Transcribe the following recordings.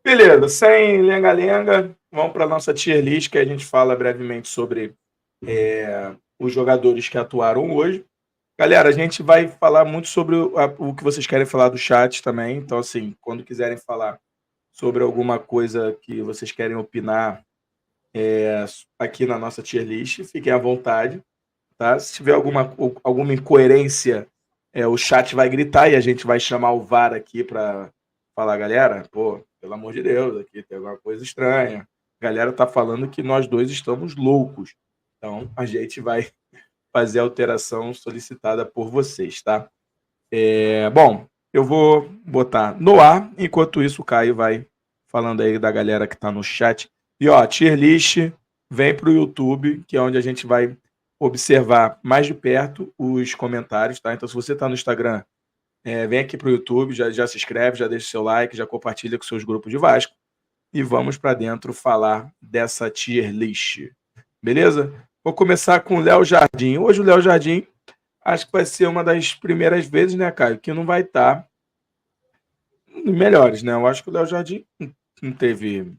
Beleza, sem lenga-lenga, vamos para a nossa tier list, que a gente fala brevemente sobre os jogadores que atuaram hoje. Galera, a gente vai falar muito sobre o que vocês querem falar do chat também. Então, assim, quando quiserem falar sobre alguma coisa que vocês querem opinar aqui na nossa tier list, fiquem à vontade, tá? Se tiver alguma incoerência, o chat vai gritar e a gente vai chamar o VAR aqui para falar, galera, pô, pelo amor de Deus, aqui tem alguma coisa estranha. A galera tá falando que nós dois estamos loucos. Então, a gente vai fazer a alteração solicitada por vocês, tá? Bom, eu vou botar no ar, enquanto isso o Caio vai falando aí da galera que tá no chat. E ó, tier list, vem pro YouTube, que é onde a gente vai observar mais de perto os comentários, tá? Então, se você tá no Instagram, vem aqui pro YouTube, já se inscreve, já deixa o seu like, já compartilha com seus grupos de Vasco e vamos para dentro falar dessa tier list. Beleza? Vou começar com o Léo Jardim. Hoje o Léo Jardim acho que vai ser uma das primeiras vezes, né, Caio, que não vai estar melhores, né? Eu acho que o Léo Jardim não teve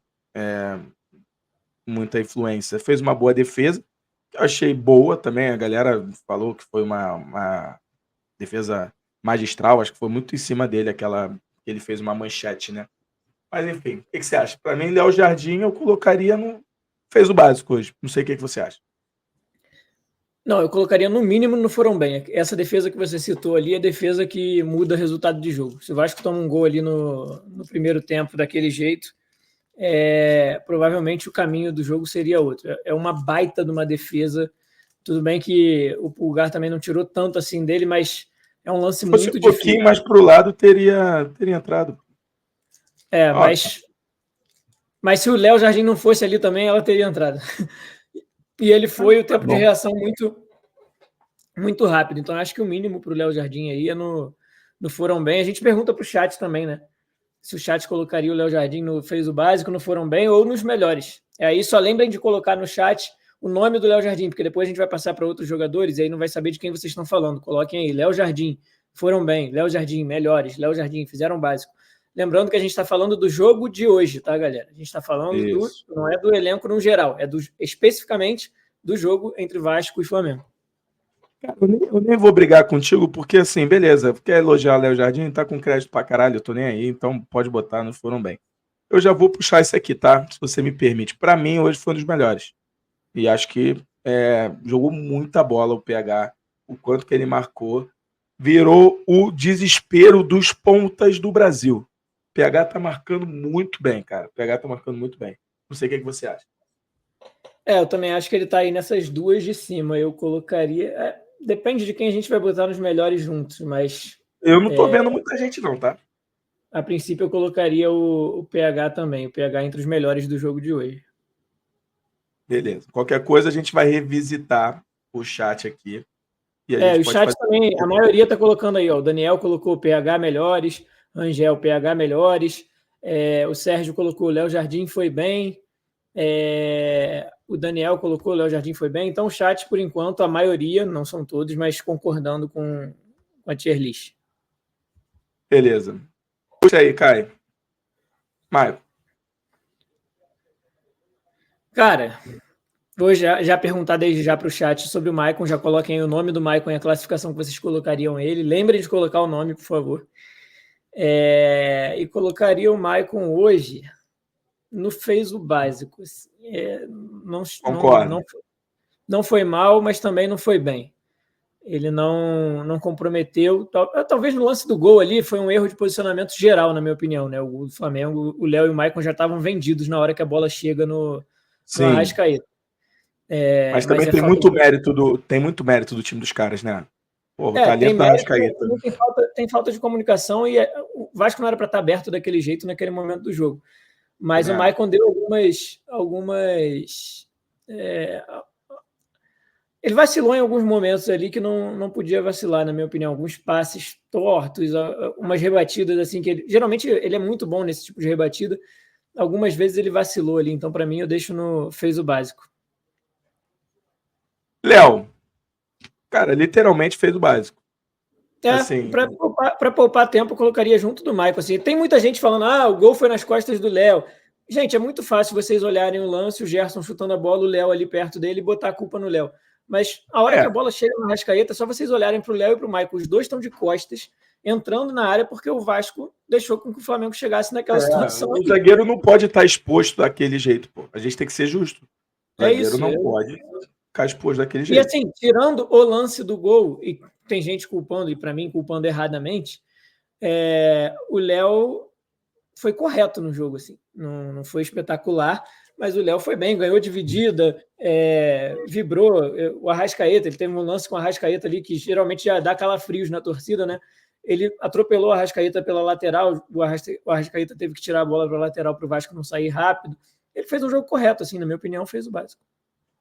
muita influência. Fez uma boa defesa, que eu achei boa também. A galera falou que foi uma defesa magistral, acho que foi muito em cima dele aquela que ele fez uma manchete, né? Mas enfim, o que você acha? Para mim, Léo Jardim eu colocaria no. Fez o básico hoje. Não sei o que você acha. Não, eu colocaria no mínimo no foram bem. Essa defesa que você citou ali é a defesa que muda o resultado de jogo. Se o Vasco toma um gol ali no primeiro tempo daquele jeito, provavelmente o caminho do jogo seria outro. É uma baita de uma defesa. Tudo bem que o Pulgar também não tirou tanto assim dele, mas é um lance muito difícil. Se fosse um pouquinho mais pro lado, teria entrado. Mas se o Léo Jardim não fosse ali também, ela teria entrado. E ele foi, o tempo de reação muito rápido. Então, acho que o mínimo para o Léo Jardim aí é no foram bem. A gente pergunta para o chat também, né? Se o chat colocaria o Léo Jardim no fez o básico, no foram bem ou nos melhores. Aí só lembrem de colocar no chat o nome do Léo Jardim, porque depois a gente vai passar para outros jogadores e aí não vai saber de quem vocês estão falando. Coloquem aí, Léo Jardim, foram bem, Léo Jardim, melhores, Léo Jardim, fizeram básico. Lembrando que a gente está falando do jogo de hoje, tá, galera? A gente está falando não é do elenco no geral, é especificamente do jogo entre Vasco e Flamengo. Cara, eu nem vou brigar contigo, porque assim, beleza, quer elogiar o Léo Jardim, tá com crédito pra caralho, eu tô nem aí, então pode botar, não foram bem. Eu já vou puxar isso aqui, tá? Se você me permite. Para mim, hoje foi um dos melhores. E acho que jogou muita bola o PH, o quanto que ele marcou. Virou o desespero dos pontas do Brasil. O PH tá marcando muito bem, cara. O PH tá marcando muito bem. Não sei o que você acha. Eu também acho que ele tá aí nessas duas de cima. Eu colocaria. Depende de quem a gente vai botar nos melhores juntos, mas. Eu não tô vendo muita gente, não, tá? A princípio, eu colocaria o PH também, o PH entre os melhores do jogo de hoje. Beleza. Qualquer coisa a gente vai revisitar o chat aqui. E a gente o chat também, a maioria tá colocando aí, ó. O Daniel colocou PH melhores, Angel PH melhores, o Sérgio colocou Léo Jardim foi bem, o Daniel colocou Léo Jardim foi bem. Então o chat, por enquanto, a maioria, não são todos, mas concordando com a tier list. Beleza. Puxa aí, Caio. Maicon. Cara, vou já perguntar desde já para o chat sobre o Maicon. Já coloquem o nome do Maicon e a classificação que vocês colocariam ele. Lembrem de colocar o nome, por favor. E colocaria o Maicon hoje no fez o básico. Concordo. Não foi mal, mas também não foi bem. Ele não comprometeu. Talvez no lance do gol ali foi um erro de posicionamento geral, na minha opinião. Né? O Flamengo, o Léo e o Maicon já estavam vendidos na hora que a bola chega no Arrascaeta. Mas também tem muito mérito do time dos caras, né? Porra, o talento da Arrascaeta. Tem falta de comunicação e o Vasco não era para estar aberto daquele jeito naquele momento do jogo. Mas o Maicon deu algumas ele vacilou em alguns momentos ali que não podia vacilar, na minha opinião. Alguns passes tortos, umas rebatidas assim que geralmente ele é muito bom nesse tipo de rebatida. Algumas vezes ele vacilou ali. Então, para mim, eu deixo no fez o básico. Léo, cara, literalmente fez o básico. Assim, para poupar tempo, eu colocaria junto do Maicon. Assim, tem muita gente falando, o gol foi nas costas do Léo. Gente, é muito fácil vocês olharem o lance, o Gerson chutando a bola, o Léo ali perto dele e botar a culpa no Léo. Mas a hora que a bola chega no Arrascaeta, é só vocês olharem para o Léo e para o Maicon. Os dois estão de costas, entrando na área, porque o Vasco deixou com que o Flamengo chegasse naquela situação. O zagueiro não pode estar exposto daquele jeito, pô. A gente tem que ser justo. O zagueiro não pode ficar exposto daquele jeito. E assim, tirando o lance do gol, e tem gente culpando, e para mim culpando erradamente, o Léo foi correto no jogo, assim. Não foi espetacular, mas o Léo foi bem, ganhou dividida, vibrou. O Arrascaeta, ele teve um lance com o Arrascaeta ali que geralmente já dá calafrios na torcida, né? Ele atropelou o Arrascaeta pela lateral, o Arrascaeta teve que tirar a bola para a lateral para o Vasco não sair rápido. Ele fez um jogo correto, assim, na minha opinião, fez o básico.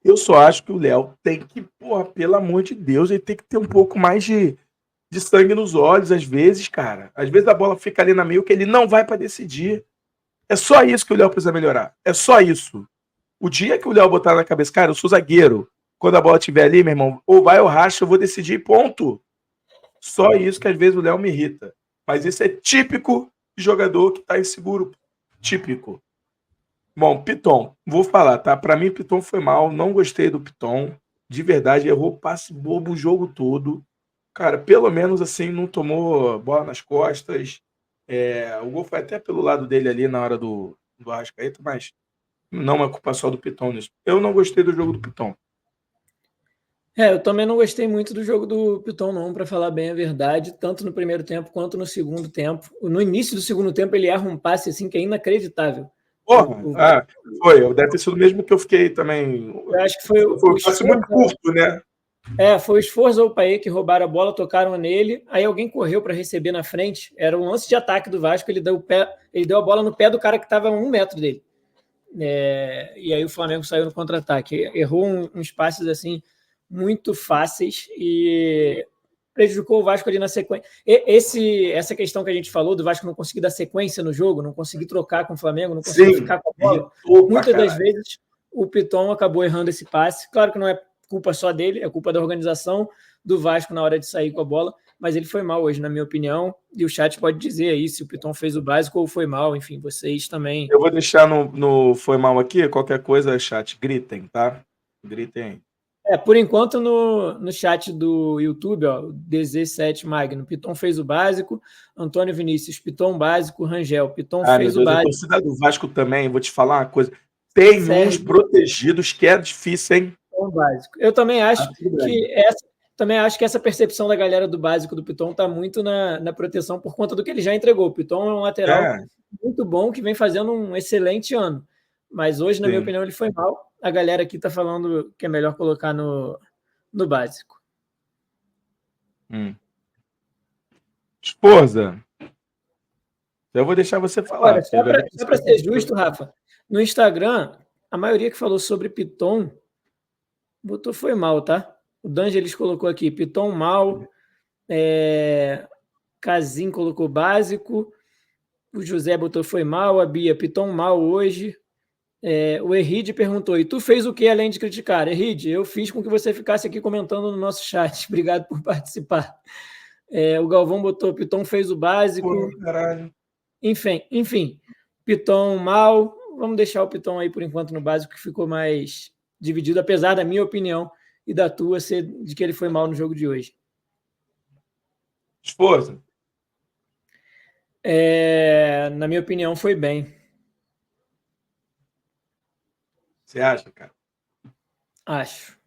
Eu só acho que o Léo tem que, porra, pelo amor de Deus, ele tem que ter um pouco mais de sangue nos olhos, às vezes, cara. Às vezes a bola fica ali na meio que ele não vai para decidir. É só isso que o Léo precisa melhorar. É só isso. O dia que o Léo botar na cabeça, cara, eu sou zagueiro. Quando a bola estiver ali, meu irmão, ou vai ou racha, eu vou decidir, ponto. Só isso que às vezes o Léo me irrita. Mas isso é típico de jogador que tá inseguro. Típico. Bom, Piton, vou falar, tá? Pra mim, Piton foi mal. Não gostei do Piton. De verdade, errou passe bobo o jogo todo. Cara, pelo menos assim, não tomou bola nas costas. O gol foi até pelo lado dele ali na hora do Arrascaeta, mas não é culpa só do Piton nisso. Eu não gostei do jogo do Piton. Eu também não gostei muito do jogo do Piton, não, para falar bem a verdade, tanto no primeiro tempo quanto no segundo tempo. No início do segundo tempo, ele erra um passe assim que é inacreditável. Porra, foi. Deve ter sido o mesmo que eu fiquei também. Eu acho que foi um passe muito curto, né? Foi o Esforza ou o Paê que roubaram a bola, tocaram nele, aí alguém correu para receber na frente, era um lance de ataque do Vasco, ele deu a bola no pé do cara que estava a 1 metro dele. E aí o Flamengo saiu no contra-ataque. Errou uns passes assim muito fáceis e prejudicou o Vasco ali na sequência. Essa questão que a gente falou do Vasco não conseguir dar sequência no jogo, não conseguir trocar com o Flamengo, não conseguir ficar com a bola. Muitas das vezes o Piton acabou errando esse passe. Claro que não é culpa só dele, é culpa da organização do Vasco na hora de sair com a bola, mas ele foi mal hoje, na minha opinião, e o chat pode dizer aí se o Piton fez o básico ou foi mal, enfim, vocês também. Eu vou deixar no foi mal aqui, qualquer coisa, chat, gritem, tá? Gritem aí. Por enquanto no chat do YouTube, ó, DZ7 Magno, Piton fez o básico, Antônio Vinícius, Piton básico, Rangel, Piton fez o básico. A torcida do Vasco também, vou te falar uma coisa, tem uns protegidos que é difícil, hein? Básico. Eu também acho que essa percepção da galera do básico do Piton está muito na proteção por conta do que ele já entregou. O Piton é um lateral muito bom que vem fazendo um excelente ano. Mas hoje, na minha opinião, ele foi mal. A galera aqui está falando que é melhor colocar no básico. Esposa, eu vou deixar você falar. Só para ser justo, Rafa, no Instagram, a maioria que falou sobre Piton botou foi mal, tá? O D'Angelis colocou aqui, Piton mal, Casim colocou básico, o José botou foi mal, a Bia, Piton mal hoje, o Erride perguntou, e tu fez o que além de criticar? Erride, eu fiz com que você ficasse aqui comentando no nosso chat, obrigado por participar. O Galvão botou, Piton fez o básico. Pô, caralho. Enfim, Piton mal, vamos deixar o Piton aí por enquanto no básico, que ficou mais dividido, apesar da minha opinião e da tua ser de que ele foi mal no jogo de hoje. Esposa? Na minha opinião, foi bem. Você acha, cara? Acho.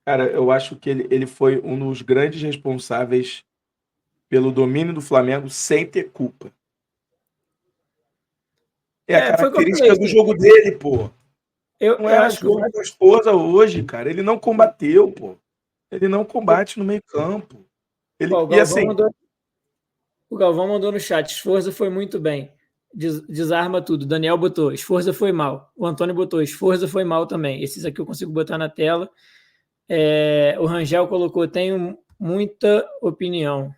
Cara, eu acho que ele foi um dos grandes responsáveis pelo domínio do Flamengo sem ter culpa. A característica do jogo dele, pô. Eu acho que a esposa hoje, cara, ele não combateu, pô. Ele não combate no meio campo. O Galvão mandou no chat, Esforza foi muito bem. Desarma tudo. Daniel botou, Esforza foi mal. O Antônio botou, Esforza foi mal também. Esses aqui eu consigo botar na tela. O Rangel colocou, tenho muita opinião.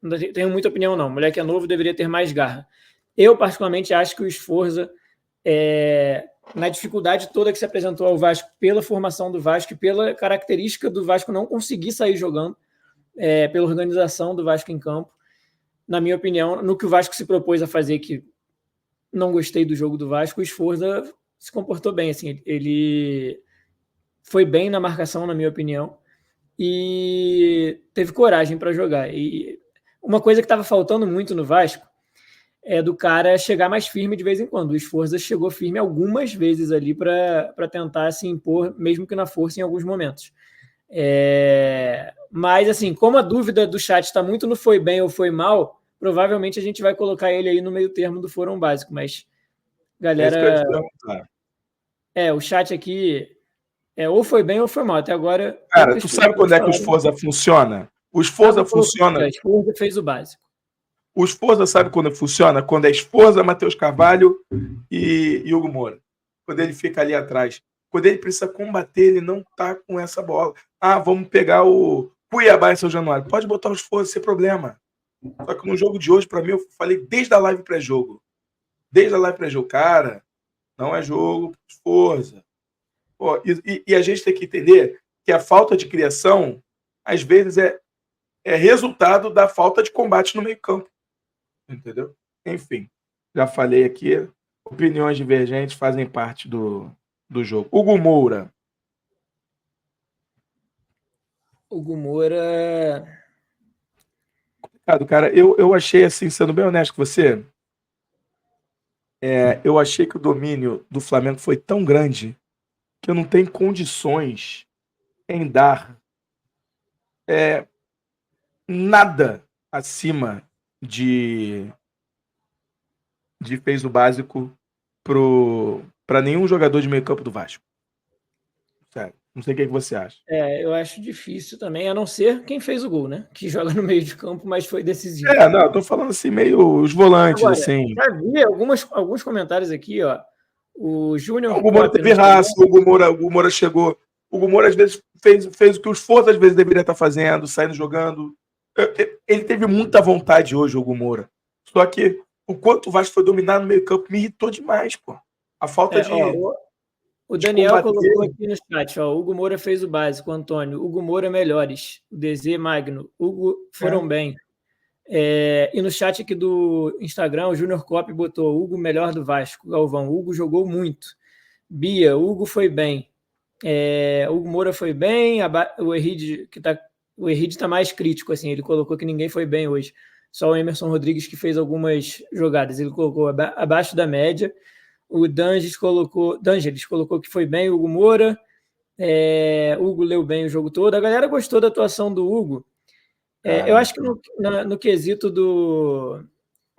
Não tenho muita opinião, não. Moleque é novo, deveria ter mais garra. Eu, particularmente, acho que o Esforza, na dificuldade toda que se apresentou ao Vasco, pela formação do Vasco e pela característica do Vasco não conseguir sair jogando, pela organização do Vasco em campo. Na minha opinião, no que o Vasco se propôs a fazer, que não gostei do jogo do Vasco, o Sforza se comportou bem. Assim, ele foi bem na marcação, na minha opinião, e teve coragem para jogar. E uma coisa que estava faltando muito no Vasco é do cara chegar mais firme de vez em quando. O Sforza chegou firme algumas vezes ali para tentar se impor, mesmo que na força em alguns momentos. Mas, assim, como a dúvida do chat está muito no foi bem ou foi mal, provavelmente a gente vai colocar ele aí no meio termo do Fórum Básico, mas, galera... É isso que eu ia te perguntar. O chat aqui ou foi bem ou foi mal. Até agora... Cara, tu sabe quando é que o Sforza funciona? O Sforza funciona... O Sforza fez o básico. O Sforza sabe quando funciona? Quando é Sforza, Matheus Carvalho e Hugo Moura. Quando ele fica ali atrás. Quando ele precisa combater, ele não tá com essa bola. Vamos pegar o Cuiabá em São Januário. Pode botar o Sforza sem problema. Só que no jogo de hoje, para mim, eu falei desde a live pré-jogo. Cara, não é jogo Sforza. Pô, e a gente tem que entender que a falta de criação, às vezes, é resultado da falta de combate no meio-campo. Entendeu? Enfim, já falei aqui. Opiniões divergentes fazem parte do jogo. Hugo Moura. Complicado, cara. Eu achei, assim, sendo bem honesto com você, eu achei que o domínio do Flamengo foi tão grande que eu não tenho condições em dar nada acima de fez o básico para nenhum jogador de meio campo do Vasco. Sério. Não sei o que você acha. Eu acho difícil também, a não ser quem fez o gol, né? Que joga no meio de campo, mas foi decisivo. Não, eu tô falando assim, meio os volantes, agora, assim. Já vi alguns comentários aqui, ó. O Júnior... O Hugo Moura teve raça, o Hugo Moura chegou... O Hugo Moura, às vezes, fez o que os Sforza, às vezes, deveria estar fazendo, saindo jogando. Ele teve muita vontade hoje, o Hugo Moura. Só que o quanto o Vasco foi dominar no meio campo me irritou demais, pô. A falta de... O Daniel colocou aqui no chat, ó, Hugo Moura fez o básico, Antônio. Hugo Moura melhores. O DZ Magno. Hugo foram bem. E no chat aqui do Instagram, o Júnior Cop botou Hugo melhor do Vasco. Galvão, Hugo jogou muito. Bia, Hugo foi bem. Hugo Moura foi bem. O Henrique está mais crítico, assim. Ele colocou que ninguém foi bem hoje. Só o Emerson Rodrigues que fez algumas jogadas. Ele colocou abaixo da média. O D'Angeles colocou que foi bem o Hugo Moura. Hugo leu bem o jogo todo. A galera gostou da atuação do Hugo. Eu acho que no quesito do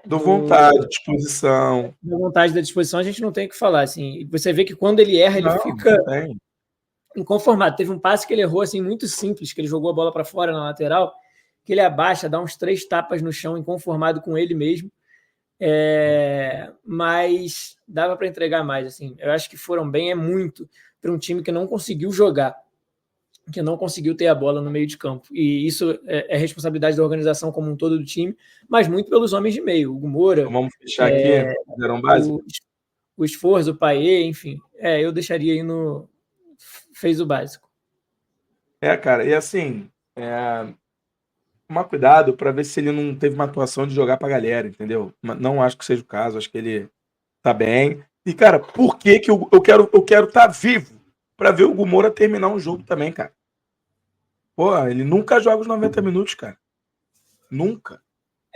vontade, disposição. Da vontade, da disposição, a gente não tem o que falar. Assim. Você vê que quando ele erra, ele fica inconformado. Teve um passe que ele errou assim, muito simples, que ele jogou a bola para fora na lateral, que ele abaixa, dá uns 3 tapas no chão, inconformado com ele mesmo. Mas dava para entregar mais. Assim. Eu acho que foram bem, muito para um time que não conseguiu jogar, que não conseguiu ter a bola no meio de campo. E isso é responsabilidade da organização como um todo do time, mas muito pelos homens de meio. O Hugo Moura. Então vamos fechar aqui. O Sforza, o Payet, enfim. Eu deixaria aí no... Fez o básico. Cara, e assim... Tomar cuidado para ver se ele não teve uma atuação de jogar para a galera, entendeu? Não acho que seja o caso, acho que ele tá bem. E, cara, por que eu quero estar vivo para ver o Hugo Moura terminar um jogo também, cara? Pô, ele nunca joga os 90 minutos, cara. Nunca.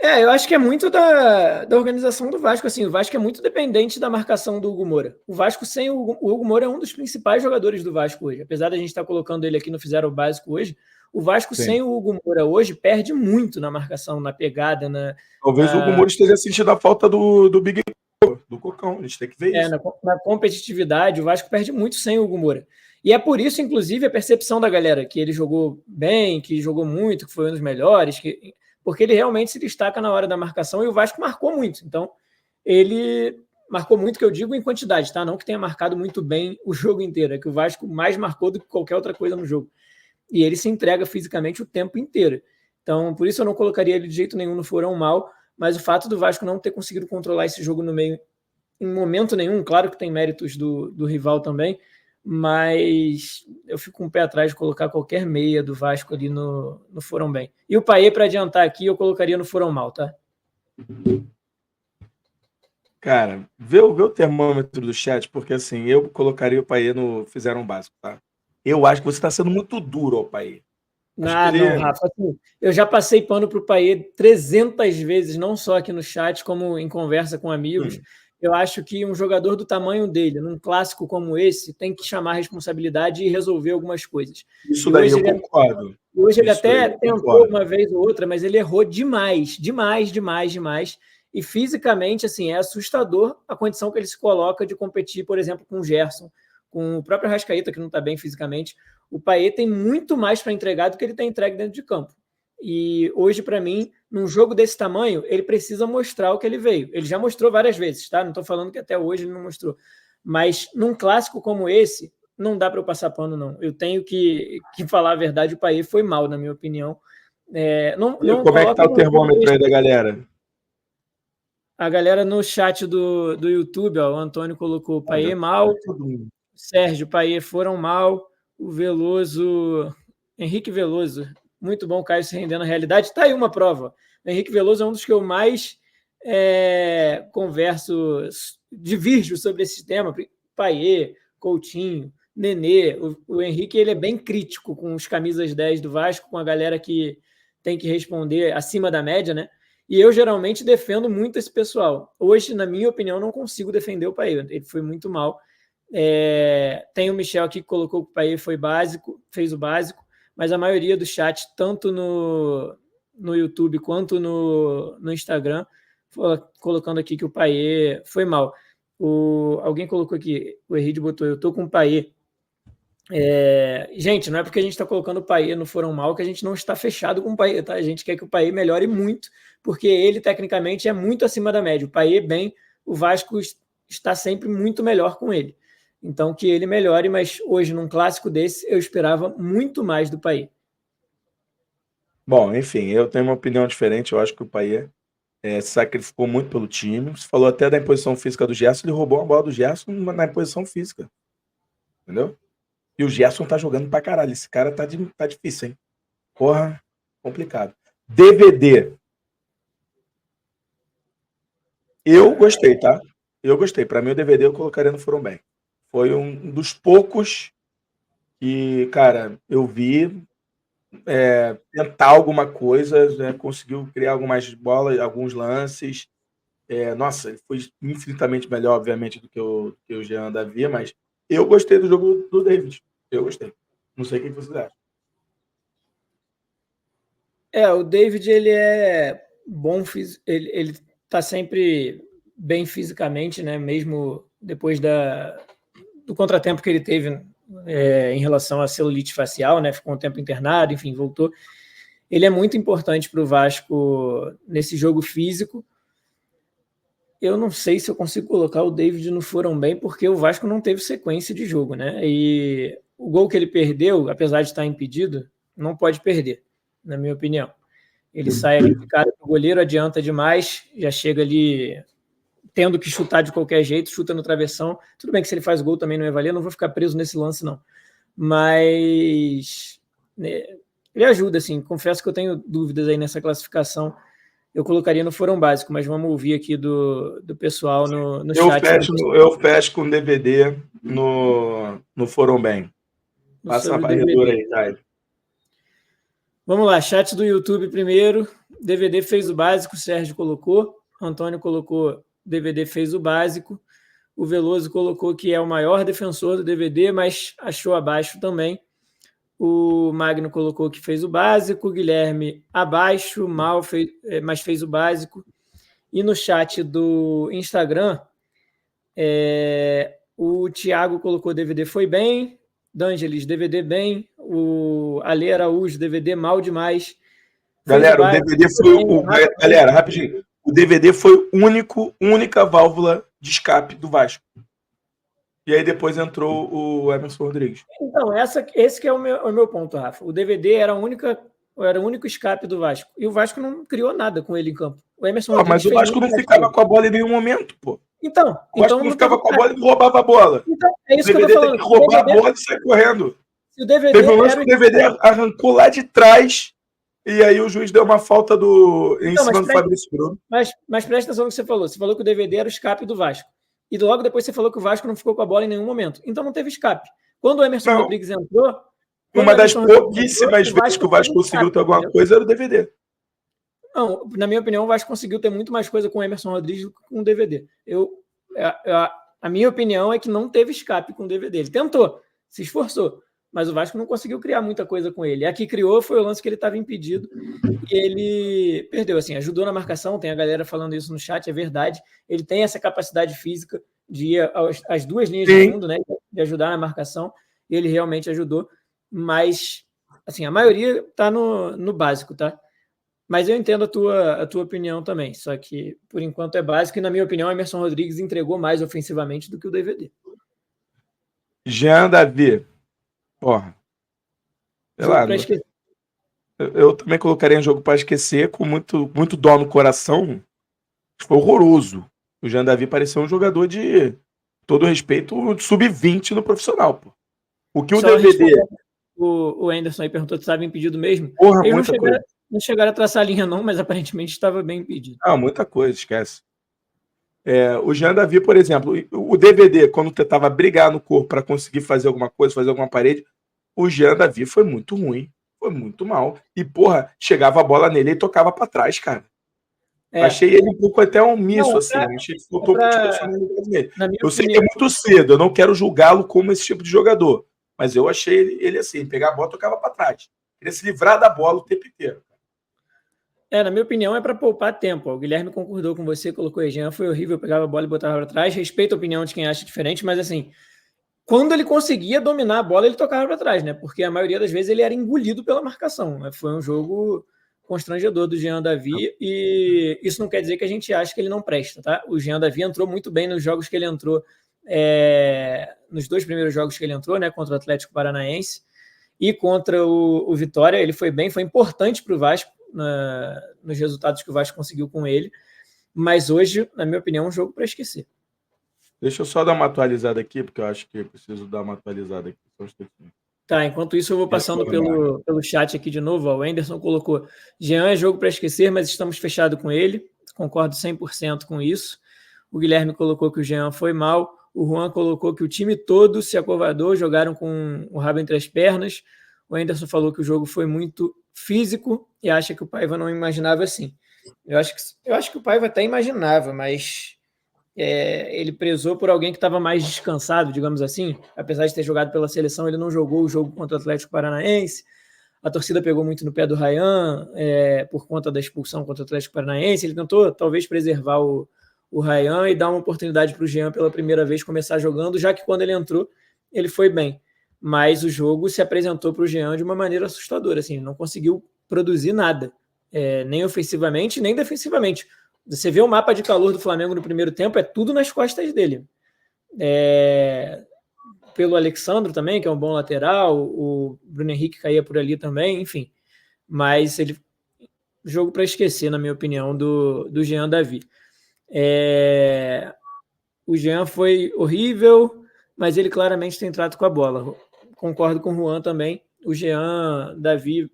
Eu acho que é muito da organização do Vasco. Assim, o Vasco é muito dependente da marcação do Hugo Moura. O Vasco sem o Hugo Moura é um dos principais jogadores do Vasco hoje. Apesar da gente estar colocando ele aqui no Fizeram o Básico hoje, o Vasco sem o Hugo Moura hoje perde muito na marcação, na pegada. Talvez o Hugo Moura esteja sentindo a falta do Big do Cocão. A gente tem que ver isso. Na competitividade, o Vasco perde muito sem o Hugo Moura. E é por isso, inclusive, a percepção da galera, que ele jogou bem, que jogou muito, que foi um dos melhores, porque ele realmente se destaca na hora da marcação e o Vasco marcou muito. Então, ele marcou muito, que eu digo em quantidade, tá? Não que tenha marcado muito bem o jogo inteiro, é que o Vasco mais marcou do que qualquer outra coisa no jogo. E ele se entrega fisicamente o tempo inteiro. Então, por isso eu não colocaria ele de jeito nenhum no Furão mal, mas o fato do Vasco não ter conseguido controlar esse jogo no meio em momento nenhum, claro que tem méritos do rival também, mas eu fico com um pé atrás de colocar qualquer meia do Vasco ali no Foram Bem. E o Payet, para adiantar aqui, eu colocaria no Foram Mal, tá? Cara, vê o termômetro do chat, porque assim, eu colocaria o Payet no Fizeram o Básico, tá? Eu acho que você está sendo muito duro ao Payet. Acho que Não, Rafa, assim, eu já passei pano para o Payet 300 vezes, não só aqui no chat, como em conversa com amigos. Eu acho que um jogador do tamanho dele, num clássico como esse, tem que chamar a responsabilidade e resolver algumas coisas. Isso daí eu concordo. Hoje ele Isso até daí eu tentou concordo. uma vez ou outra, mas ele errou demais. E fisicamente, assim, é assustador a condição que ele se coloca de competir, por exemplo, com o Gerson, com o próprio Arrascaeta, que não está bem fisicamente. O Payet tem muito mais para entregar do que ele tem entregue dentro de campo. E hoje, para mim, num jogo desse tamanho, ele precisa mostrar o que ele veio. Ele já mostrou várias vezes, tá? Não estou falando que até hoje ele não mostrou. Mas num clássico como esse, não dá para eu passar pano, não. Eu tenho que falar a verdade, o Payet foi mal, na minha opinião. Como é que tá o termômetro aí da galera? A galera no chat do YouTube, ó, o Antônio colocou o Payet mal, o Sérgio, Payet foram mal, o Veloso, Henrique Veloso, muito bom, Caio se rendendo à realidade. Tá aí uma prova. O Henrique Veloso é um dos que eu mais converso, divirjo sobre esse tema. Payet, Coutinho, Nenê. O Henrique ele é bem crítico com os camisas 10 do Vasco, com a galera que tem que responder acima da média, né? E eu geralmente defendo muito esse pessoal. Hoje, na minha opinião, não consigo defender o Payet. Ele foi muito mal. Tem o Michel aqui que colocou que o Payet foi básico, fez o básico, mas a maioria do chat, tanto no YouTube quanto no Instagram, colocando aqui que o Payet foi mal. Alguém colocou aqui, o Henrique botou, eu tô com o Payet. Gente, não é porque a gente está colocando o Payet no Foram Mal que a gente não está fechado com o Payet, tá? A gente quer que o Payet melhore muito, porque ele, tecnicamente, é muito acima da média. O Payet, bem, o Vasco está sempre muito melhor com ele. Então, que ele melhore, mas hoje, num clássico desse, eu esperava muito mais do Payet. Bom, enfim, eu tenho uma opinião diferente. Eu acho que o Payet se sacrificou muito pelo time. Você falou até da imposição física do Gerson, ele roubou a bola do Gerson na imposição física. Entendeu? E o Gerson tá jogando pra caralho. Esse cara tá difícil, hein? Porra, complicado. DVD. Eu gostei, tá? Eu gostei. Pra mim, o DVD eu colocaria no Foram Bem. Foi um dos poucos que, cara, eu vi tentar alguma coisa, né? Conseguiu criar algumas bolas, alguns lances. Nossa, ele foi infinitamente melhor, obviamente, do que o Jean Davi, mas eu gostei do jogo do David. Eu gostei. Não sei o que vocês acham. O David, ele é bom, ele tá sempre bem fisicamente, né? Mesmo depois do contratempo que ele teve em relação à celulite facial, né? Ficou um tempo internado, enfim, voltou. Ele é muito importante para o Vasco nesse jogo físico. Eu não sei se eu consigo colocar o David no Foram Bem, porque o Vasco não teve sequência de jogo, né? E o gol que ele perdeu, apesar de estar impedido, não pode perder, na minha opinião. Ele sai ali de cara, o goleiro adianta demais, já chega ali tendo que chutar de qualquer jeito, chuta no travessão. Tudo bem que se ele faz gol também não é valer, não vou ficar preso nesse lance, não. Mas ele ajuda, assim. Confesso que eu tenho dúvidas aí nessa classificação. Eu colocaria no Foram Básico, mas vamos ouvir aqui do pessoal no chat. Eu fecho com DVD no Foram Bem. Passa a varredura aí, Thay. Vamos lá, chat do YouTube primeiro. DVD fez o básico, o Sérgio colocou. Antônio colocou DVD fez o básico. O Veloso colocou que é o maior defensor do DVD, mas achou abaixo também. O Magno colocou que fez o básico. O Guilherme abaixo, mal, mas fez o básico. E no chat do Instagram, o Thiago colocou DVD foi bem. D'Angelis, DVD bem. O Ale Araújo, DVD mal demais. Galera, o DVD foi galera, rapidinho. O DVD foi única válvula de escape do Vasco. E aí depois entrou o Emerson Rodrigues. Então, esse que é o meu ponto, Rafa. O DVD era a única era o único escape do Vasco. E o Vasco não criou nada com ele em campo. O Emerson Pô, Rodrigues mas o fez Vasco muito não mais ficava que com a bola em nenhum momento, pô. Então, O Vasco não não ficava teve com a bola e roubava a bola. Então, é O isso que eu tô DVD tem falando. que roubar a bola e sair correndo. Se o DVD Teve um lance era que o DVD arrancou lá de trás e aí o juiz deu uma falta em Então, cima do Fabrício Bruno. Mas presta atenção no que você falou. Você falou que o DVD era o escape do Vasco. E logo depois você falou que o Vasco não ficou com a bola em nenhum momento. Então não teve escape. Quando o Emerson Não. Rodrigues entrou. Uma das pouquíssimas vezes que o Vasco conseguiu ter alguma coisa era o DVD. Não, na minha opinião, o Vasco conseguiu ter muito mais coisa com o Emerson Rodrigues do que com o DVD. A minha opinião é que não teve escape com o DVD. Ele tentou, se esforçou, mas o Vasco não conseguiu criar muita coisa com ele. A que criou foi o lance que ele estava impedido e ele perdeu. Assim, ajudou na marcação, tem a galera falando isso no chat, é verdade. Ele tem essa capacidade física de ir às duas linhas de fundo, né, de ajudar na marcação, e ele realmente ajudou. Mas, assim, a maioria está no básico, tá? Mas eu entendo a tua opinião também, só que por enquanto é básico e, na minha opinião, o Emerson Rodrigues entregou mais ofensivamente do que o DVD. Jean Davi. Porra. Sei lá, eu também colocaria em jogo para esquecer com muito dó no coração. Foi horroroso. O Jean Davi pareceu um jogador de todo respeito sub-20 no profissional, pô. O que o DVD... O Anderson aí perguntou se estava impedido mesmo. Porra, eles não chegaram a traçar a linha não, mas aparentemente estava bem impedido. Ah, muita coisa, esquece. O Jean Davi, por exemplo, o DVD, quando tentava brigar no corpo para conseguir fazer alguma coisa, fazer alguma parede, o Jean Davi foi muito ruim, foi muito mal. E, porra, chegava a bola nele e tocava para trás, cara. Achei ele um pouco até omisso, assim. Achei que faltou personalidade nele. Eu sei que é muito cedo, eu não quero julgá-lo como esse tipo de jogador. Mas eu achei ele assim, pegar a bola e tocava para trás. Queria se livrar da bola o tempo inteiro. Na minha opinião, é para poupar tempo. O Guilherme concordou com você, colocou o Jean, foi horrível, pegava a bola e botava para trás. Respeito a opinião de quem acha diferente, mas assim, quando ele conseguia dominar a bola, ele tocava para trás, né? Porque a maioria das vezes ele era engolido pela marcação. Foi um jogo constrangedor do Jean Davi e isso não quer dizer que a gente acha que ele não presta, tá? O Jean Davi entrou muito bem nos jogos que ele entrou, nos dois primeiros jogos que ele entrou, né? Contra o Atlético Paranaense e contra o Vitória. Ele foi bem, foi importante para o Vasco nos resultados que o Vasco conseguiu com ele, mas hoje, na minha opinião, é um jogo para esquecer. Deixa eu só dar uma atualizada aqui, porque eu acho que eu preciso dar uma atualizada aqui. Tá, enquanto isso eu vou passando pelo chat aqui de novo. O Anderson colocou: Jean é jogo para esquecer, mas estamos fechados com ele. Concordo 100% com isso. O Guilherme colocou que o Jean foi mal. O Juan colocou que o time todo se acovardou, jogaram com o rabo entre as pernas. O Anderson falou que o jogo foi muito físico e acha que o Paiva não imaginava assim. Eu acho que o Paiva até imaginava, mas ele prezou por alguém que estava mais descansado, digamos assim. Apesar de ter jogado pela seleção, ele não jogou o jogo contra o Atlético Paranaense. A torcida pegou muito no pé do Ryan por conta da expulsão contra o Atlético Paranaense. Ele tentou, talvez, preservar o Ryan e dar uma oportunidade para o Jean pela primeira vez começar jogando, já que quando ele entrou, ele foi bem. Mas o jogo se apresentou para o Jean de uma maneira assustadora. Assim, não conseguiu produzir nada, nem ofensivamente, nem defensivamente. Você vê o mapa de calor do Flamengo no primeiro tempo, é tudo nas costas dele. Pelo Alexandro também, que é um bom lateral, o Bruno Henrique caía por ali também, enfim. Mas jogo para esquecer, na minha opinião, do Jean Davi. O Jean foi horrível, mas ele claramente tem trato com a bola. Concordo com o Juan também. O Jean Davi,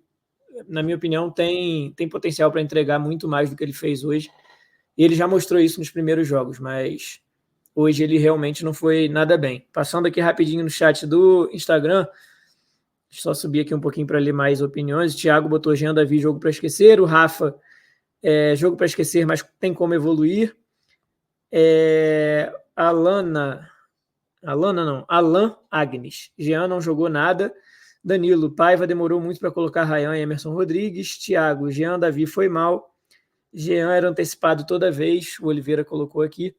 na minha opinião, tem potencial para entregar muito mais do que ele fez hoje. Ele já mostrou isso nos primeiros jogos, mas hoje ele realmente não foi nada bem. Passando aqui rapidinho no chat do Instagram, só subir aqui um pouquinho para ler mais opiniões. O Thiago botou Jean Davi, jogo para esquecer. O Rafa, jogo para esquecer, mas tem como evoluir. Alan Agnes. Jean não jogou nada. Danilo, Paiva demorou muito para colocar Ryan e Emerson Rodrigues. Thiago, Jean Davi foi mal. Jean era antecipado toda vez, o Oliveira colocou aqui.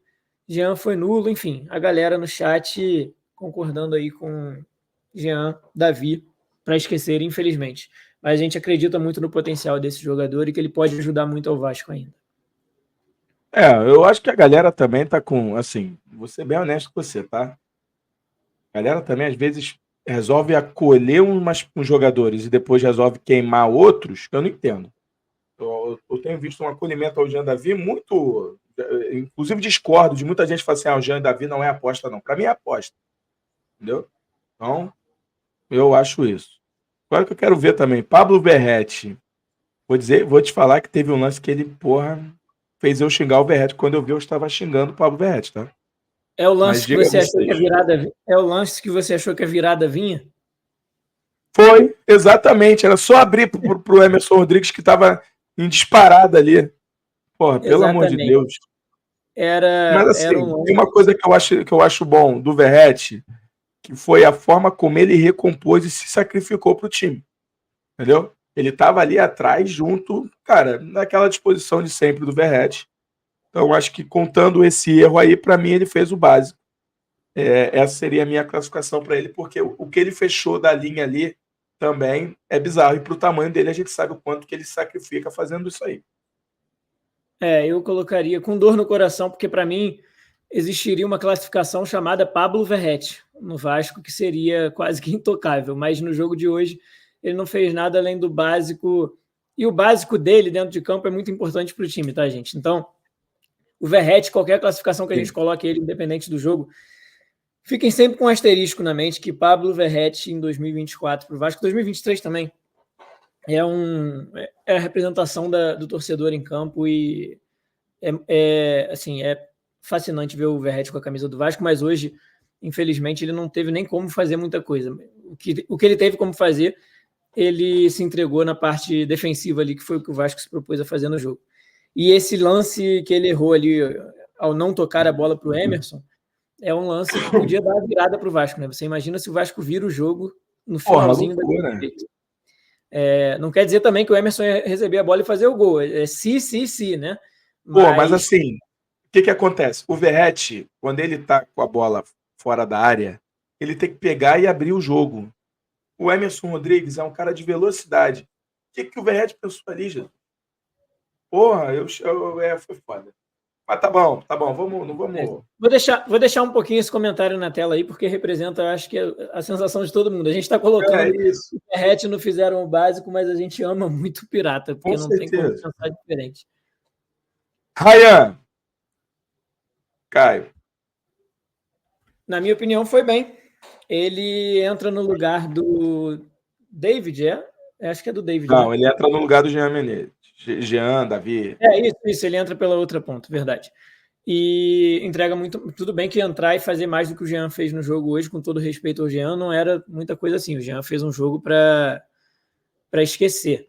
Jean foi nulo, enfim, a galera no chat concordando aí com Jean Davi para esquecer, infelizmente. Mas a gente acredita muito no potencial desse jogador e que ele pode ajudar muito ao Vasco ainda. Eu acho que a galera também tá com, assim, vou ser bem honesto com você, tá? A galera também, às vezes, resolve acolher uns jogadores e depois resolve queimar outros, eu não entendo. Eu tenho visto um acolhimento ao Jean Davi muito. Inclusive, discordo de muita gente que fala assim: o Jean Davi não é aposta, não. Para mim é aposta. Entendeu? Então, eu acho isso. Agora que eu quero ver também, Pablo Verratti. Vou te falar que teve um lance que ele, fez eu xingar o Verratti. Quando eu vi, eu estava xingando o Pablo Verratti, tá? É o lance que você achou que a virada. É o lance que você achou que a virada vinha? Foi, exatamente. Era só abrir pro Emerson Rodrigues, que estava em disparada ali. Porra, pelo amor de Deus. Mas assim, tem uma coisa que eu acho bom do Verratti, que foi a forma como ele recompôs e se sacrificou pro time. Entendeu? Ele estava ali atrás, junto, cara, naquela disposição de sempre do Verratti. Então, acho que contando esse erro aí, para mim, ele fez o básico. Essa seria a minha classificação para ele, porque o que ele fechou da linha ali também é bizarro. E para o tamanho dele, a gente sabe o quanto que ele sacrifica fazendo isso aí. Eu colocaria com dor no coração, porque para mim existiria uma classificação chamada Pablo Verratti no Vasco, que seria quase que intocável. Mas no jogo de hoje, ele não fez nada além do básico. E o básico dele dentro de campo é muito importante para o time, tá, gente? Então, o Verratti, qualquer classificação que a gente coloque ele, independente do jogo, fiquem sempre com um asterisco na mente que Pablo Verratti em 2024 para o Vasco, 2023 também, é a representação do torcedor em campo e assim, é fascinante ver o Verratti com a camisa do Vasco, mas hoje, infelizmente, ele não teve nem como fazer muita coisa. O que ele teve como fazer, ele se entregou na parte defensiva ali, que foi o que o Vasco se propôs a fazer no jogo. E esse lance que ele errou ali, ao não tocar a bola para o Emerson, é um lance que podia dar a virada para o Vasco, né? Você imagina se o Vasco vira o jogo no finalzinho da direita. Não quer dizer também que o Emerson ia receber a bola e fazer o gol. Se, né? Mas assim, o que acontece? O Verratti, quando ele tá com a bola fora da área, ele tem que pegar e abrir o jogo. O Emerson Rodrigues é um cara de velocidade. O que o Verratti pensou ali, gente? Porra, foi foda. Mas tá bom, não vamos... Vou deixar um pouquinho esse comentário na tela aí, porque representa, eu acho que a sensação de todo mundo. A gente está colocando isso. O Verratti não fizeram o básico, mas a gente ama muito o Pirata, porque não tem como pensar diferente. Ryan. Caio. Na minha opinião, foi bem. Ele entra no lugar do David, acho que é do David. Não, né? Ele entra no lugar do Jean Menezes. Jean, Davi. Isso, ele entra pela outra ponta, verdade. E entrega muito. Tudo bem que entrar e fazer mais do que o Jean fez no jogo hoje, com todo respeito ao Jean, não era muita coisa assim. O Jean fez um jogo para esquecer.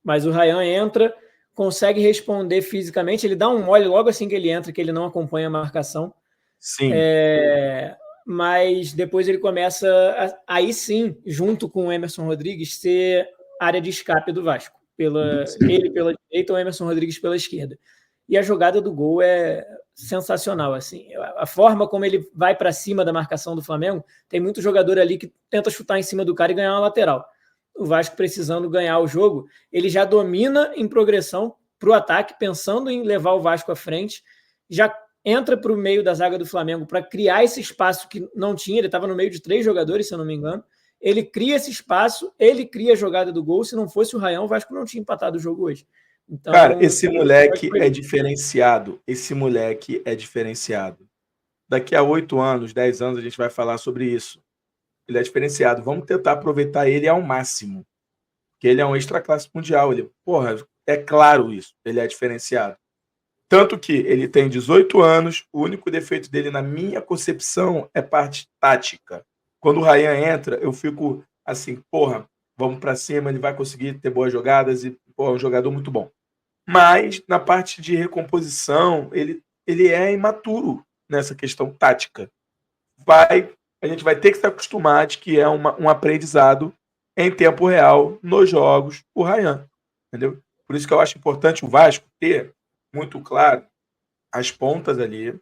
Mas o Ryan entra, consegue responder fisicamente, ele dá um mole logo assim que ele entra, que ele não acompanha a marcação. Sim. Mas depois ele começa, aí sim, junto com o Emerson Rodrigues, ser área de escape do Vasco. Ele pela direita, o Emerson Rodrigues pela esquerda. E a jogada do gol é sensacional. Assim. A forma como ele vai para cima da marcação do Flamengo, tem muito jogador ali que tenta chutar em cima do cara e ganhar uma lateral. O Vasco precisando ganhar o jogo, ele já domina em progressão para o ataque, pensando em levar o Vasco à frente, já entra para o meio da zaga do Flamengo para criar esse espaço que não tinha, ele estava no meio de 3 jogadores, se eu não me engano, ele cria esse espaço, ele cria a jogada do gol, se não fosse o Ryan, o Vasco não tinha empatado o jogo hoje. Então, cara, esse moleque é diferenciado, Daqui a 8 anos, 10 anos, a gente vai falar sobre isso. Ele é diferenciado, vamos tentar aproveitar ele ao máximo, porque ele é um extra-classe mundial, é claro isso, ele é diferenciado. Tanto que ele tem 18 anos, o único defeito dele, na minha concepção, é parte tática. Quando o Ryan entra, eu fico assim, vamos para cima, ele vai conseguir ter boas jogadas e, é um jogador muito bom. Mas, na parte de recomposição, ele é imaturo nessa questão tática. A gente vai ter que se acostumar de que é um aprendizado em tempo real nos jogos, o Ryan. Entendeu? Por isso que eu acho importante o Vasco ter muito claro as pontas ali,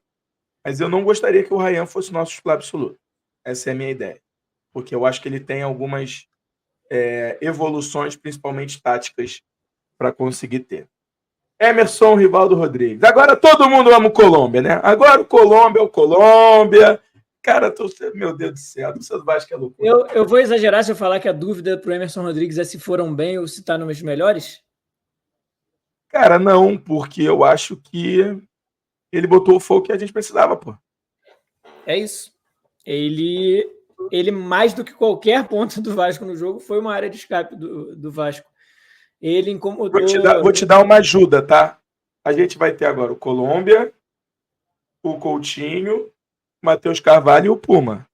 mas eu não gostaria que o Ryan fosse nosso titular absoluto. Essa é a minha ideia. Porque eu acho que ele tem algumas evoluções, principalmente táticas, para conseguir ter. Emerson Rivaldo Rodrigues. Agora todo mundo ama o Colômbia, né? Agora o Colômbia é o Colômbia. Cara, meu Deus do céu, o do Vasco é loucura. Eu vou exagerar se eu falar que a dúvida pro Emerson Rodrigues é se foram bem ou se tá nos melhores? Cara, não, porque eu acho que ele botou o fogo que a gente precisava, pô. É isso. Ele mais do que qualquer ponto do Vasco no jogo, foi uma área de escape do Vasco. Ele incomodou... Vou te dar uma ajuda, tá? A gente vai ter agora o Colômbia, o Coutinho, Matheus Carvalho e o Puma.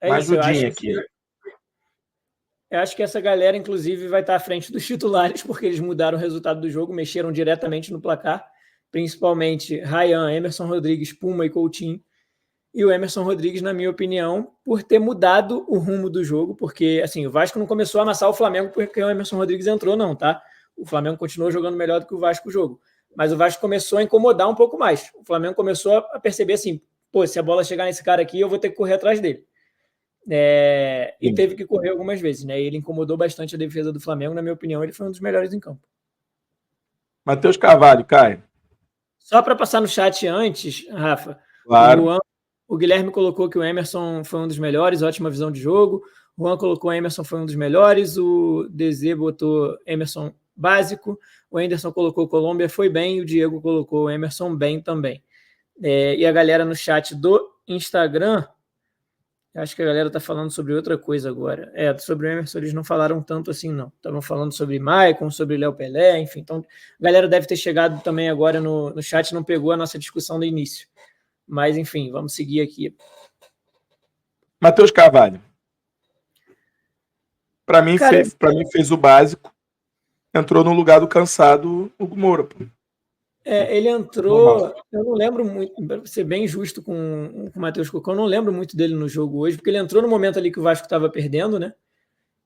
Uma ajudinha aqui. Eu acho que essa galera, inclusive, vai estar à frente dos titulares, porque eles mudaram o resultado do jogo, mexeram diretamente no placar, principalmente Ryan, Emerson Rodrigues, Puma e Coutinho. E o Emerson Rodrigues, na minha opinião, por ter mudado o rumo do jogo, porque assim, o Vasco não começou a amassar o Flamengo porque o Emerson Rodrigues entrou, não, tá? O Flamengo continuou jogando melhor do que o Vasco o jogo. Mas o Vasco começou a incomodar um pouco mais. O Flamengo começou a perceber assim, pô, se a bola chegar nesse cara aqui, eu vou ter que correr atrás dele. E teve que correr algumas vezes, né? Ele incomodou bastante a defesa do Flamengo, na minha opinião, ele foi um dos melhores em campo. Matheus Carvalho, Caio. Só para passar no chat antes, Rafa, claro. O Guilherme colocou que o Emerson foi um dos melhores, ótima visão de jogo. O Juan colocou Emerson foi um dos melhores. O DZ botou Emerson básico. O Anderson colocou Colômbia foi bem. E o Diego colocou Emerson bem também. E a galera no chat do Instagram, acho que a galera está falando sobre outra coisa agora. Sobre o Emerson eles não falaram tanto assim, não. Estavam falando sobre Maicon, sobre Léo Pelé, enfim. Então, a galera deve ter chegado também agora no chat, não pegou a nossa discussão do início. Mas, enfim, vamos seguir aqui. Matheus Carvalho. Para mim, fez o básico. Entrou no lugar do cansado Hugo Moura. Pô. Ele entrou... Eu não lembro muito, para ser bem justo com o Matheus Cocão, eu não lembro muito dele no jogo hoje, porque ele entrou no momento ali que o Vasco estava perdendo, né?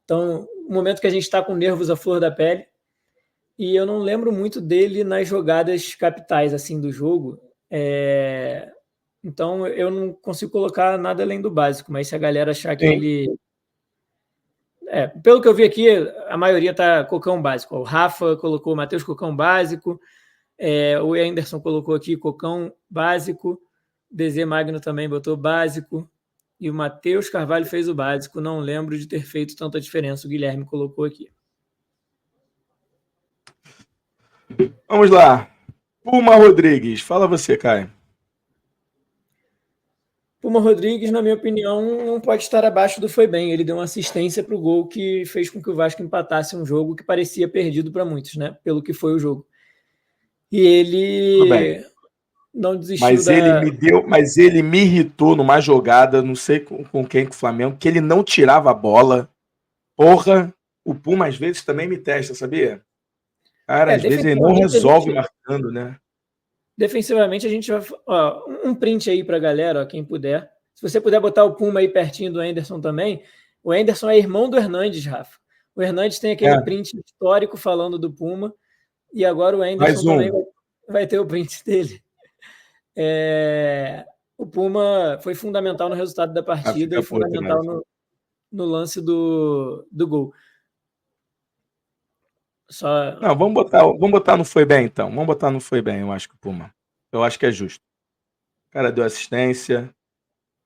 Então, o momento que a gente está com nervos à flor da pele. E eu não lembro muito dele nas jogadas capitais, assim, do jogo. Então, eu não consigo colocar nada além do básico, mas se a galera achar que ele... pelo que eu vi aqui, a maioria está Cocão básico. O Rafa colocou o Matheus Cocão básico, o Anderson colocou aqui Cocão básico, DZ Magno também botou básico, e o Matheus Carvalho fez o básico. Não lembro de ter feito tanta diferença, o Guilherme colocou aqui. Vamos lá. Puma Rodrigues. Fala você, Caio. Puma Rodrigues, na minha opinião, não pode estar abaixo do foi bem. Ele deu uma assistência para o gol que fez com que o Vasco empatasse um jogo que parecia perdido para muitos, né? Pelo que foi o jogo. E ele não desistiu Mas ele me irritou numa jogada, não sei com quem, com o Flamengo, que ele não tirava a bola. Porra, o Puma às vezes também me testa, sabia? Cara, às vezes ele não resolve marcando, né? Defensivamente, a gente vai... um print aí para a galera, quem puder. Se você puder botar o Puma aí pertinho do Anderson também. O Anderson é irmão do Hernandes, Rafa. O Hernandes tem aquele print histórico falando do Puma. E agora o Anderson também vai ter o print dele. O Puma foi fundamental no resultado da partida e fundamental no lance do gol. Não, vamos botar no foi bem, então. Vamos botar no foi bem, eu acho que o Puma. Eu acho que é justo. O cara deu assistência.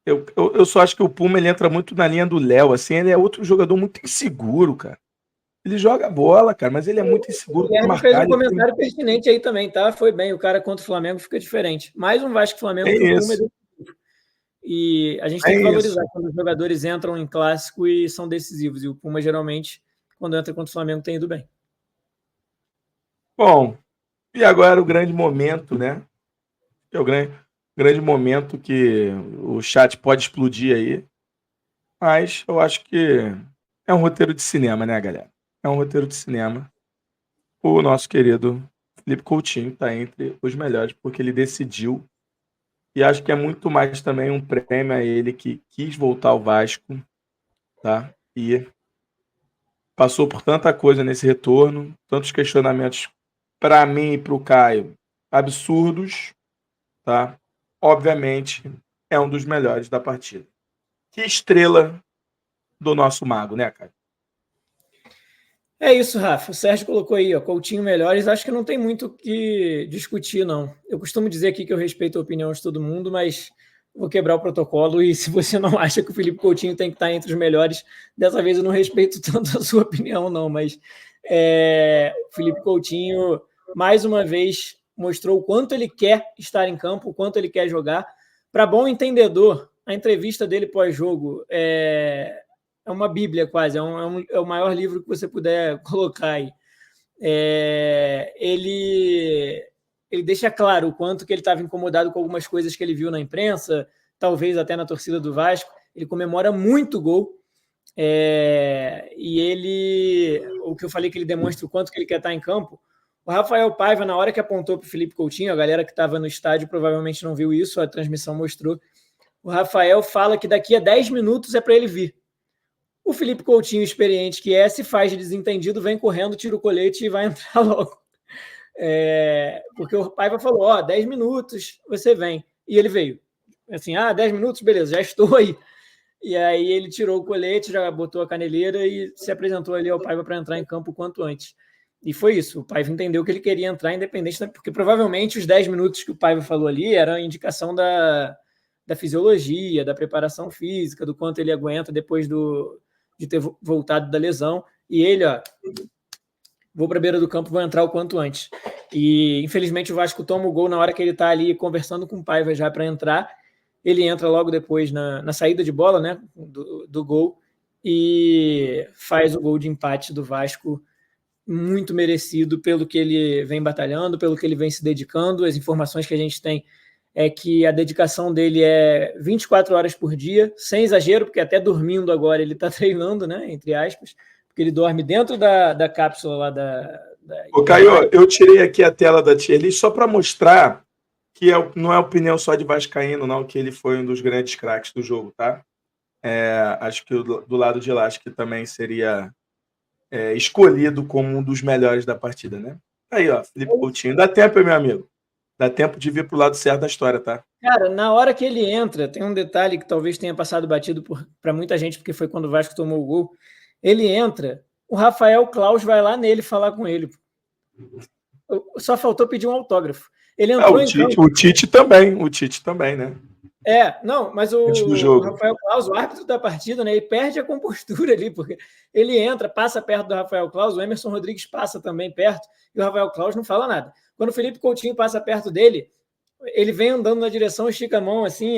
Eu só acho que o Puma ele entra muito na linha do Léo, assim, ele é outro jogador muito inseguro, cara. Ele joga bola, cara, mas ele é muito inseguro para marcar. Fez um comentário pertinente aí também, tá? Foi bem, o cara contra o Flamengo fica diferente. Mais um Vasco Flamengo que o Puma é decisivo. E a gente tem que valorizar quando os jogadores entram em clássico e são decisivos. E o Puma, geralmente, quando entra contra o Flamengo, tem ido bem. Bom, e agora o grande momento, né? É o grande momento que o chat pode explodir aí. Mas eu acho que é um roteiro de cinema, né, galera? É um roteiro de cinema. O nosso querido Felipe Coutinho está entre os melhores, porque ele decidiu. E acho que é muito mais também um prêmio a ele que quis voltar ao Vasco, tá? E passou por tanta coisa nesse retorno, tantos questionamentos para mim e para o Caio absurdos, tá? Obviamente é um dos melhores da partida. Que estrela do nosso mago, né, Caio? É isso, Rafa. O Sérgio colocou aí, ó, Coutinho melhores. Acho que não tem muito o que discutir, não. Eu costumo dizer aqui que eu respeito a opinião de todo mundo, mas vou quebrar o protocolo. E se você não acha que o Felipe Coutinho tem que estar entre os melhores, dessa vez eu não respeito tanto a sua opinião, não. Mas o Felipe Coutinho, mais uma vez, mostrou o quanto ele quer estar em campo, o quanto ele quer jogar. Para bom entendedor, a entrevista dele pós-jogo é uma bíblia quase, é o maior livro que você puder colocar aí. Ele deixa claro o quanto que ele estava incomodado com algumas coisas que ele viu na imprensa, talvez até na torcida do Vasco. Ele comemora muito o gol. O que eu falei que ele demonstra o quanto que ele quer estar em campo. O Rafael Paiva, na hora que apontou para o Felipe Coutinho, a galera que estava no estádio provavelmente não viu isso, a transmissão mostrou. O Rafael fala que daqui a 10 minutos é para ele vir. O Felipe Coutinho, experiente que se faz de desentendido, vem correndo, tira o colete e vai entrar logo. Porque o Paiva falou, 10 minutos, você vem. E ele veio. Assim, 10 minutos, beleza, já estou aí. E aí ele tirou o colete, já botou a caneleira e se apresentou ali ao Paiva para entrar em campo o quanto antes. E foi isso, o Paiva entendeu que ele queria entrar independente, porque provavelmente os 10 minutos que o Paiva falou ali era a indicação da fisiologia, da preparação física, do quanto ele aguenta depois de ter voltado da lesão. E ele, vou para a beira do campo, vou entrar o quanto antes. E infelizmente o Vasco toma o gol na hora que ele está ali conversando com o Paiva já para entrar. Ele entra logo depois na saída de bola, né, do gol, e faz o gol de empate do Vasco, muito merecido pelo que ele vem batalhando, pelo que ele vem se dedicando. As informações que a gente tem é que a dedicação dele é 24 horas por dia, sem exagero, porque até dormindo agora ele está treinando, né, entre aspas, porque ele dorme dentro da cápsula lá da... Ô, Caio, eu tirei aqui a tela da tier list só para mostrar que não é opinião só de vascaíno, não, que ele foi um dos grandes craques do jogo, tá? Acho que do lado de lá, acho que também seria escolhido como um dos melhores da partida, né? Aí, ó, Felipe Coutinho. Dá tempo, meu amigo. Dá tempo de vir pro lado certo da história, tá? Cara, na hora que ele entra, tem um detalhe que talvez tenha passado batido para muita gente, porque foi quando o Vasco tomou o gol. Ele entra, o Rafael Claus vai lá nele falar com ele. Só faltou pedir um autógrafo. Ele entrou o Tite também, né? Não, mas o Rafael Claus, o árbitro da partida, né, ele perde a compostura ali, porque ele entra, passa perto do Rafael Claus, o Emerson Rodrigues passa também perto, e o Rafael Claus não fala nada. Quando o Felipe Coutinho passa perto dele, ele vem andando na direção, estica a mão assim,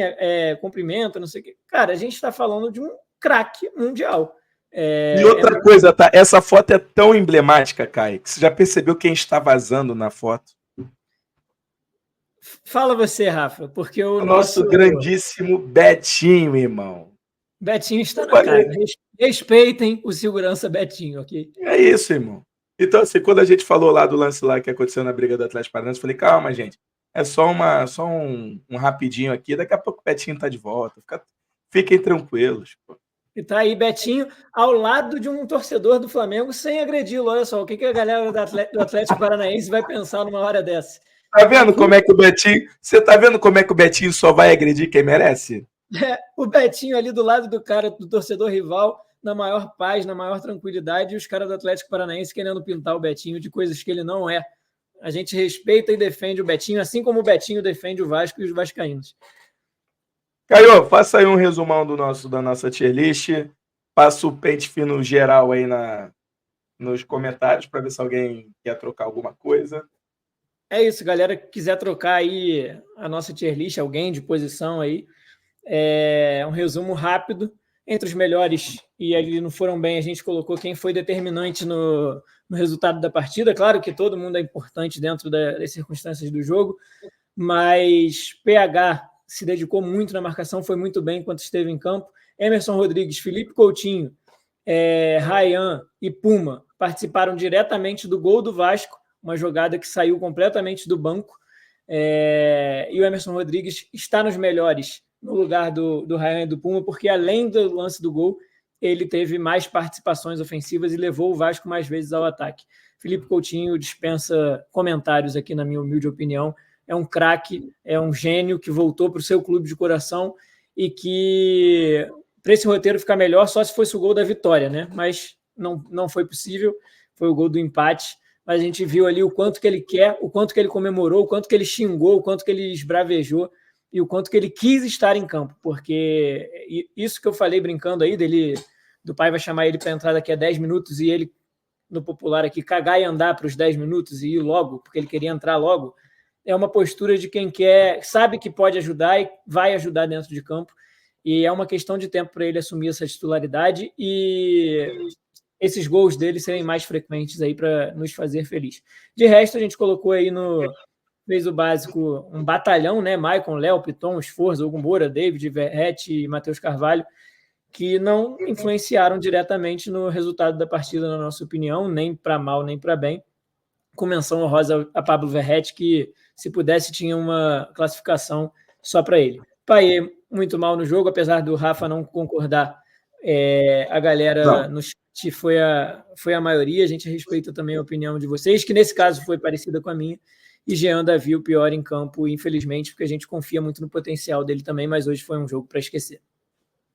cumprimenta, não sei o quê. Cara, a gente está falando de um craque mundial. E outra coisa, tá? Essa foto é tão emblemática, Kai, que você já percebeu quem está vazando na foto? Fala você, Rafa, porque o nosso grandíssimo Betinho, irmão. Betinho está na casa. Respeitem o segurança Betinho, ok? É isso, irmão. Então, assim, quando a gente falou lá do lance lá que aconteceu na briga do Atlético Paranaense, eu falei, calma, gente, é só um rapidinho aqui, daqui a pouco o Betinho tá de volta. Fiquem tranquilos, pô. E tá aí Betinho ao lado de um torcedor do Flamengo sem agredi-lo. Olha só, o que a galera do Atlético Paranaense vai pensar numa hora dessa? Tá vendo como é que o Betinho... Você tá vendo como é que o Betinho só vai agredir quem merece? O Betinho ali do lado do cara, do torcedor rival, na maior paz, na maior tranquilidade, e os caras do Atlético Paranaense querendo pintar o Betinho de coisas que ele não é. A gente respeita e defende o Betinho, assim como o Betinho defende o Vasco e os vascaínos. Caio, faça aí um resumão da nossa tier list. Passa o pente fino geral aí nos comentários para ver se alguém quer trocar alguma coisa. É isso, galera que quiser trocar aí a nossa tier list, alguém de posição aí, um resumo rápido. Entre os melhores, e ali não foram bem, a gente colocou quem foi determinante no resultado da partida. Claro que todo mundo é importante dentro das circunstâncias do jogo, mas PH se dedicou muito na marcação, foi muito bem enquanto esteve em campo. Emerson Rodrigues, Felipe Coutinho, Ryan e Puma participaram diretamente do gol do Vasco, uma jogada que saiu completamente do banco, e o Emerson Rodrigues está nos melhores no lugar do Ryan e do Puma, porque além do lance do gol, ele teve mais participações ofensivas e levou o Vasco mais vezes ao ataque. Felipe Coutinho dispensa comentários aqui, na minha humilde opinião. É um craque, é um gênio que voltou para o seu clube de coração e que, para esse roteiro ficar melhor, só se fosse o gol da vitória, né? Mas não foi possível. foi o gol do empate, mas a gente viu ali o quanto que ele quer, o quanto que ele comemorou, o quanto que ele xingou, o quanto que ele esbravejou e o quanto que ele quis estar em campo, porque isso que eu falei brincando aí, do pai vai chamar ele para entrar daqui a 10 minutos e ele, no popular aqui, cagar e andar para os 10 minutos e ir logo, porque ele queria entrar logo, é uma postura de quem quer, sabe que pode ajudar e vai ajudar dentro de campo, e é uma questão de tempo para ele assumir essa titularidade e esses gols dele serem mais frequentes aí para nos fazer feliz. De resto, a gente colocou aí fez o básico, um batalhão, né? Maicon, Léo, Piton, Sforza, Hugo Moura, David, Verratti e Matheus Carvalho, que não influenciaram diretamente no resultado da partida, na nossa opinião, nem para mal, nem para bem. Com menção honrosa a Pablo Verratti, que, se pudesse, tinha uma classificação só para ele. Payet muito mal no jogo, apesar do Rafa não concordar. A galera no chat foi a maioria, a gente respeita também a opinião de vocês, que nesse caso foi parecida com a minha, e Jean Davi o pior em campo, infelizmente, porque a gente confia muito no potencial dele também, mas hoje foi um jogo para esquecer.